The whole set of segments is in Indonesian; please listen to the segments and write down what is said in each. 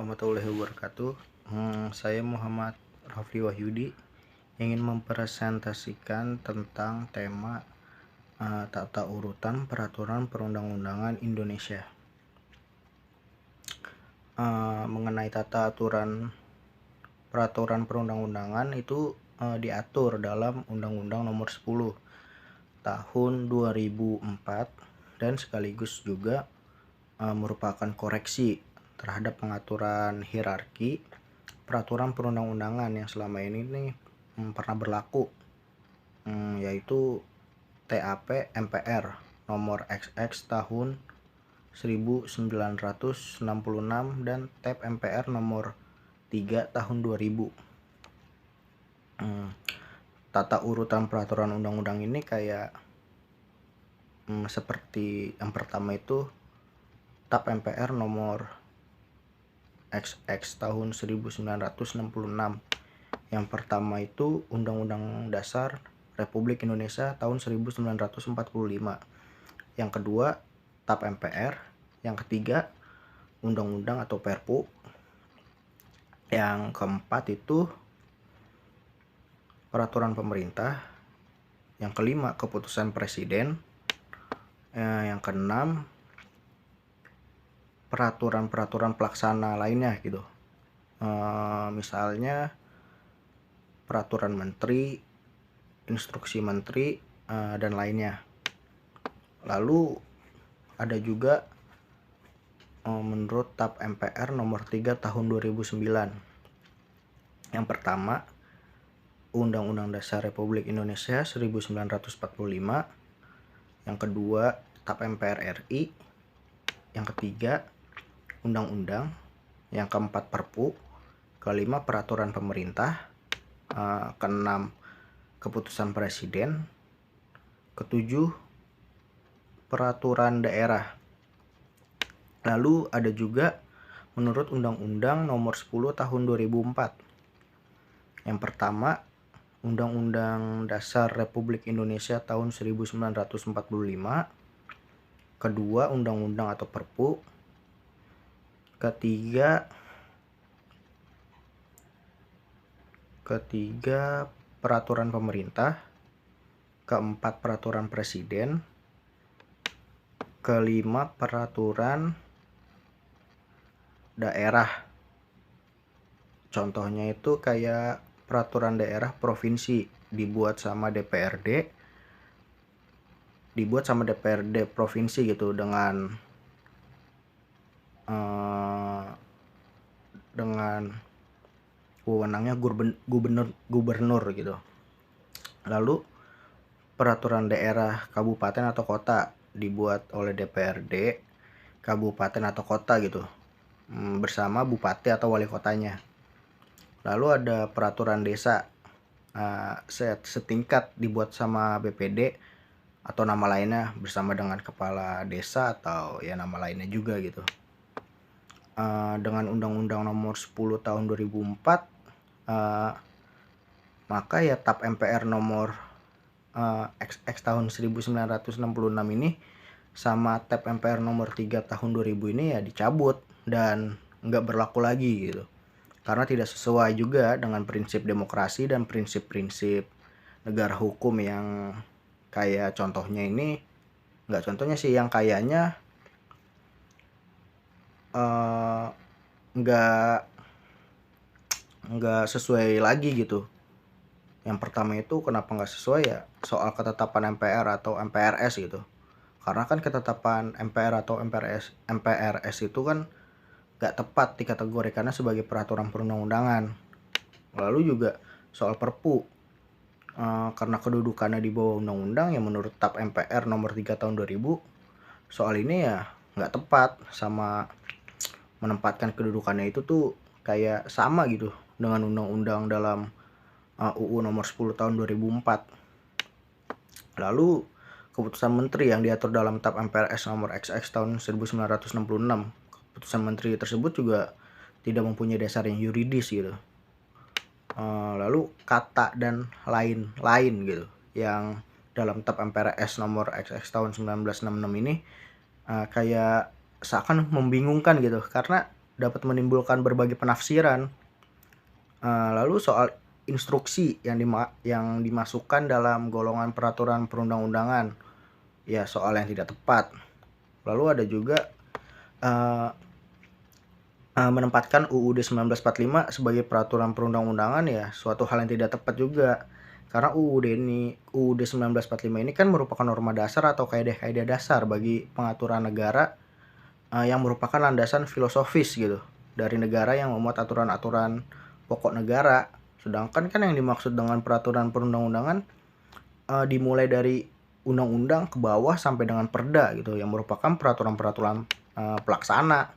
warahmatullahi wabarakatuh. Saya Muhammad Rafli Wahyudi ingin mempresentasikan tentang tema tata urutan peraturan perundang-undangan Indonesia. Mengenai tata aturan peraturan perundang-undangan itu diatur dalam Undang-Undang Nomor 10 Tahun 2004 dan sekaligus juga merupakan koreksi terhadap pengaturan hierarki peraturan perundang-undangan yang selama ini pernah berlaku, yaitu TAP MPR nomor XX tahun 1966 dan TAP MPR nomor 3 tahun 2000. Tata urutan peraturan undang-undang ini kayak seperti yang pertama itu TAP MPR nomor XX tahun 1966. Yang pertama itu Undang-Undang Dasar Republik Indonesia tahun 1945. Yang kedua TAP MPR. Yang ketiga Undang-Undang atau Perpu. Yang keempat itu Peraturan Pemerintah. Yang kelima Keputusan Presiden. Yang keenam peraturan-peraturan pelaksana lainnya gitu. Misalnya peraturan menteri, instruksi menteri, dan lainnya. Lalu ada juga menurut TAP MPR nomor 3 tahun 2009. Yang pertama Undang-Undang Dasar Republik Indonesia 1945. Yang kedua TAP MPR RI. Yang ketiga Undang-Undang. Yang keempat Perpu. Kelima Peraturan Pemerintah. Keenam Keputusan Presiden. Ketujuh Peraturan Daerah. Lalu ada juga menurut Undang-Undang Nomor 10 Tahun 2004. Yang pertama Undang-Undang Dasar Republik Indonesia tahun 1945. Kedua Undang-Undang atau Perpu. Ketiga Peraturan Pemerintah. Keempat Peraturan Presiden. Kelima Peraturan Daerah. Contohnya itu kayak peraturan daerah provinsi dibuat sama DPRD provinsi gitu dengan wewenangnya gubernur gitu. Lalu peraturan daerah kabupaten atau kota dibuat oleh DPRD kabupaten atau kota gitu, bersama bupati atau wali kotanya. Lalu ada peraturan desa setingkat dibuat sama BPD atau nama lainnya bersama dengan kepala desa atau ya nama lainnya juga gitu. Dengan Undang-Undang Nomor 10 Tahun 2004 maka ya TAP MPR nomor XX tahun 1966 ini sama TAP MPR nomor 3 tahun 2000 ini ya dicabut dan nggak berlaku lagi gitu. Karena tidak sesuai juga dengan prinsip demokrasi dan prinsip-prinsip negara hukum yang kayak contohnya ini, nggak contohnya sih, yang kayaknya nggak sesuai lagi gitu. Yang pertama itu kenapa nggak sesuai ya soal ketetapan MPR atau MPRS gitu. Karena kan ketetapan MPR atau MPRS itu kan nggak tepat dikategorikannya sebagai peraturan perundang-undangan. Lalu juga soal Perpu, karena kedudukannya di bawah undang-undang ya menurut TAP MPR nomor 3 tahun 2000, soal ini ya nggak tepat, sama menempatkan kedudukannya itu tuh kayak sama gitu dengan undang-undang dalam UU nomor 10 tahun 2004. Lalu keputusan menteri yang diatur dalam TAP MPRS nomor XX tahun 1966. Keputusan menteri tersebut juga tidak mempunyai dasar yang yuridis gitu. Lalu kata dan lain-lain gitu yang dalam TAP MPRS nomor XX tahun 1966 ini kayak seakan membingungkan gitu, karena dapat menimbulkan berbagai penafsiran. Lalu soal instruksi yang dimasukkan dalam golongan peraturan perundang-undangan, ya soal yang tidak tepat. Lalu ada juga menempatkan UUD 1945 sebagai peraturan perundang-undangan, ya suatu hal yang tidak tepat juga. Karena UUD 1945 ini kan merupakan norma dasar atau kaidah-kaidah dasar bagi pengaturan negara yang merupakan landasan filosofis gitu dari negara yang memuat aturan-aturan pokok negara. Sedangkan kan yang dimaksud dengan peraturan perundang-undangan dimulai dari undang-undang ke bawah sampai dengan perda gitu, yang merupakan peraturan-peraturan pelaksana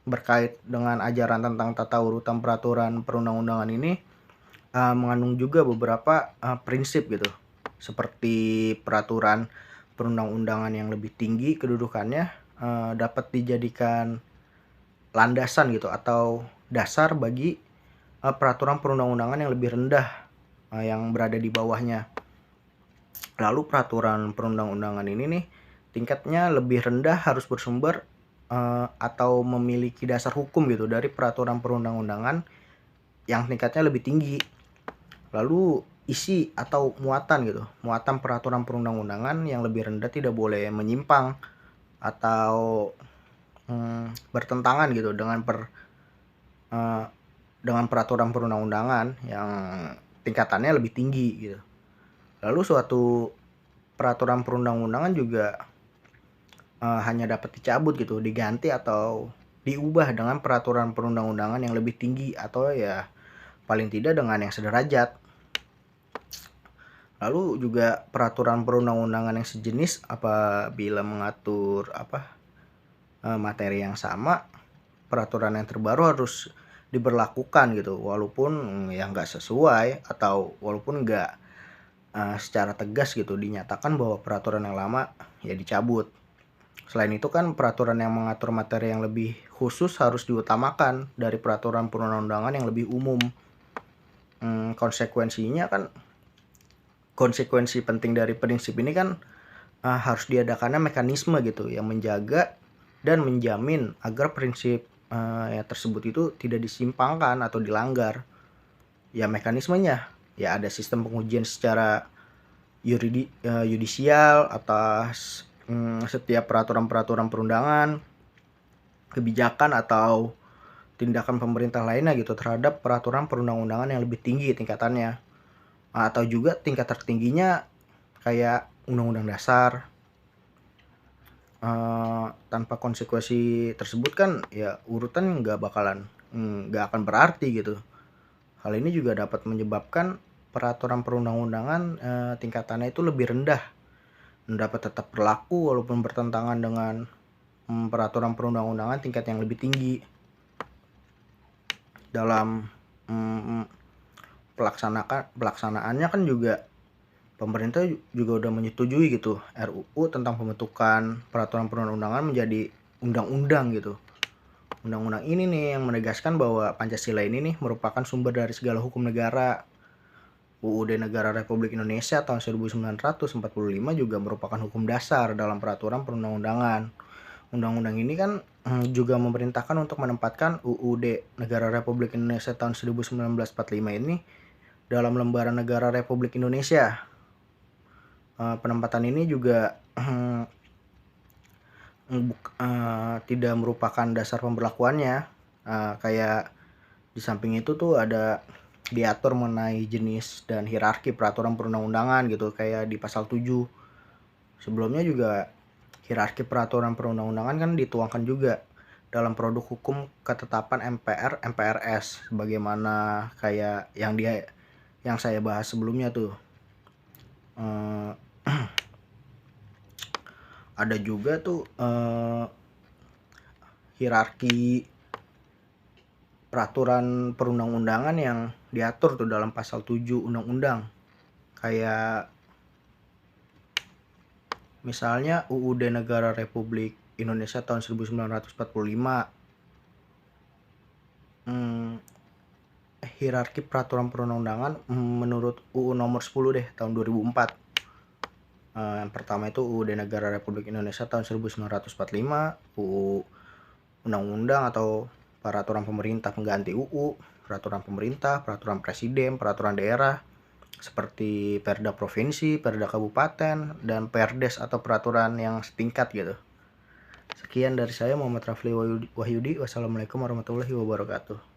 berkait dengan ajaran tentang tata urutan peraturan perundang-undangan ini mengandung juga beberapa prinsip gitu, seperti peraturan perundang-undangan yang lebih tinggi kedudukannya dapat dijadikan landasan gitu atau dasar bagi peraturan perundang-undangan yang lebih rendah yang berada di bawahnya. Lalu peraturan perundang-undangan ini nih tingkatnya lebih rendah harus bersumber atau memiliki dasar hukum gitu dari peraturan perundang-undangan yang tingkatnya lebih tinggi. Lalu isi atau muatan peraturan perundang-undangan yang lebih rendah tidak boleh menyimpang atau bertentangan gitu dengan peraturan perundang-undangan yang tingkatannya lebih tinggi gitu. Lalu suatu peraturan perundang-undangan juga hanya dapat dicabut gitu, diganti atau diubah dengan peraturan perundang-undangan yang lebih tinggi atau ya paling tidak dengan yang sederajat. Lalu juga peraturan perundang-undangan yang sejenis apabila mengatur materi yang sama, peraturan yang terbaru harus diberlakukan gitu, walaupun ya nggak sesuai atau walaupun nggak secara tegas gitu dinyatakan bahwa peraturan yang lama ya dicabut. Selain itu kan peraturan yang mengatur materi yang lebih khusus harus diutamakan dari peraturan perundang-undangan yang lebih umum. Konsekuensi penting dari prinsip ini kan harus diadakannya mekanisme gitu yang menjaga dan menjamin agar prinsip tersebut itu tidak disimpangkan atau dilanggar. Ya mekanismenya ya ada sistem pengujian secara yudisial atas setiap peraturan-peraturan perundangan, kebijakan atau tindakan pemerintah lainnya gitu terhadap peraturan perundang-undangan yang lebih tinggi tingkatannya. Atau juga tingkat tertingginya kayak undang-undang dasar. Tanpa konsekuensi tersebut kan ya urutan nggak akan berarti gitu. Hal ini juga dapat menyebabkan peraturan perundang-undangan tingkatannya itu lebih rendah dan dapat tetap berlaku walaupun bertentangan dengan peraturan perundang-undangan tingkat yang lebih tinggi. Dalam pelaksanaannya kan juga pemerintah juga udah menyetujui gitu RUU tentang pembentukan peraturan perundang-undangan menjadi undang-undang gitu. Undang-undang ini nih yang menegaskan bahwa Pancasila ini nih merupakan sumber dari segala hukum negara. UUD Negara Republik Indonesia tahun 1945 juga merupakan hukum dasar dalam peraturan perundang-undangan. Undang-undang ini kan juga memerintahkan untuk menempatkan UUD Negara Republik Indonesia tahun 1945 ini dalam lembaran negara Republik Indonesia. Penempatan ini juga tidak merupakan dasar pemberlakuannya. Kayak di samping itu tuh ada diatur mengenai jenis dan hierarki peraturan perundang-undangan gitu, kayak di pasal 7. Sebelumnya juga hierarki peraturan perundang-undangan kan dituangkan juga dalam produk hukum ketetapan MPR MPRS sebagaimana kayak yang saya bahas sebelumnya tuh. Ada juga tuh hierarki peraturan perundang-undangan yang diatur tuh dalam pasal 7 undang-undang. Kayak misalnya UUD Negara Republik Indonesia tahun 1945. Hierarki peraturan perundang-undangan menurut UU nomor 10 deh tahun 2004. Yang pertama itu UUD Negara Republik Indonesia tahun 1945, UU undang-undang atau peraturan pemerintah pengganti UU, peraturan pemerintah, peraturan presiden, peraturan daerah seperti Perda provinsi, Perda kabupaten, dan Perdes atau peraturan yang setingkat gitu. Sekian dari saya, Muhammad Rafli Wahyudi. Wassalamualaikum warahmatullahi wabarakatuh.